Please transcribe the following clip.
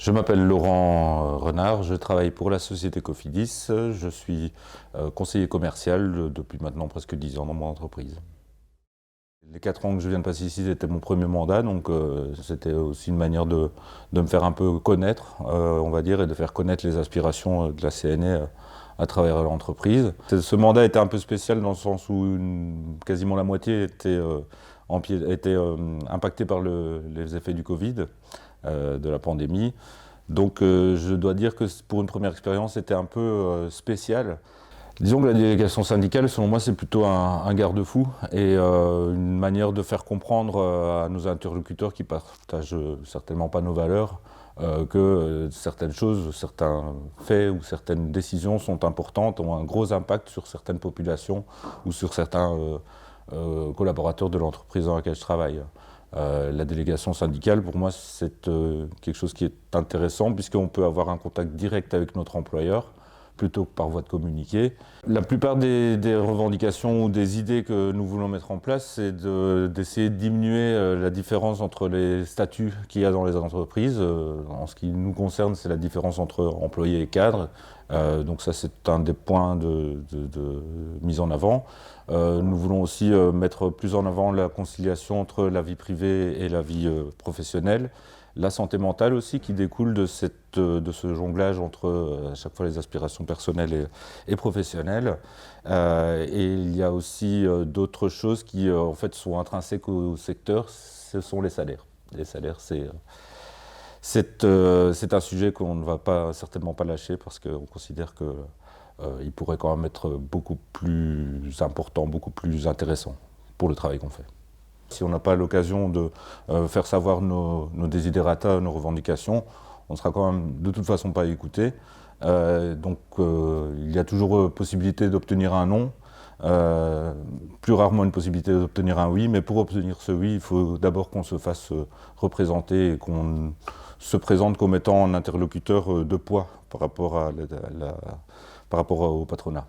Je m'appelle Laurent Renard, je travaille pour la société Cofidis, je suis conseiller commercial depuis maintenant presque 10 ans dans mon entreprise. Les 4 ans que je viens de passer ici, c'était mon premier mandat, donc c'était aussi une manière de me faire un peu connaître, on va dire, et de faire connaître les aspirations de la CNE à travers l'entreprise. Ce mandat était un peu spécial dans le sens où quasiment la moitié était impactée par les effets du Covid, de la pandémie. Donc je dois dire que pour une première expérience, c'était un peu spécial. Disons que la délégation syndicale, selon moi, c'est plutôt un garde-fou et une manière de faire comprendre à nos interlocuteurs qui partagent certainement pas nos valeurs que certaines choses, certains faits ou certaines décisions sont importantes, ont un gros impact sur certaines populations ou sur certains collaborateurs de l'entreprise dans laquelle je travaille. La délégation syndicale, pour moi, c'est quelque chose qui est intéressant puisqu'on peut avoir un contact direct avec notre employeur plutôt que par voie de communiqué. La plupart des revendications ou des idées que nous voulons mettre en place, c'est d'essayer de diminuer la différence entre les statuts qu'il y a dans les entreprises. En ce qui nous concerne, c'est la différence entre employés et cadres. Donc ça, c'est un des points de mise en avant. Nous voulons aussi mettre plus en avant la conciliation entre la vie privée et la vie professionnelle. La santé mentale aussi qui découle de ce jonglage entre à chaque fois les aspirations personnelles et professionnelles. Et il y a aussi d'autres choses qui en fait sont intrinsèques au secteur, ce sont les salaires. Les salaires, c'est un sujet qu'on ne va certainement pas lâcher parce qu'on considère qu'il pourrait quand même être beaucoup plus important, beaucoup plus intéressant pour le travail qu'on fait. Si on n'a pas l'occasion de faire savoir nos desiderata, nos revendications, on ne sera quand même de toute façon pas écouté. Donc il y a toujours possibilité d'obtenir un non, plus rarement une possibilité d'obtenir un oui, mais pour obtenir ce oui, il faut d'abord qu'on se fasse représenter et qu'on se présente comme étant un interlocuteur de poids par rapport au patronat.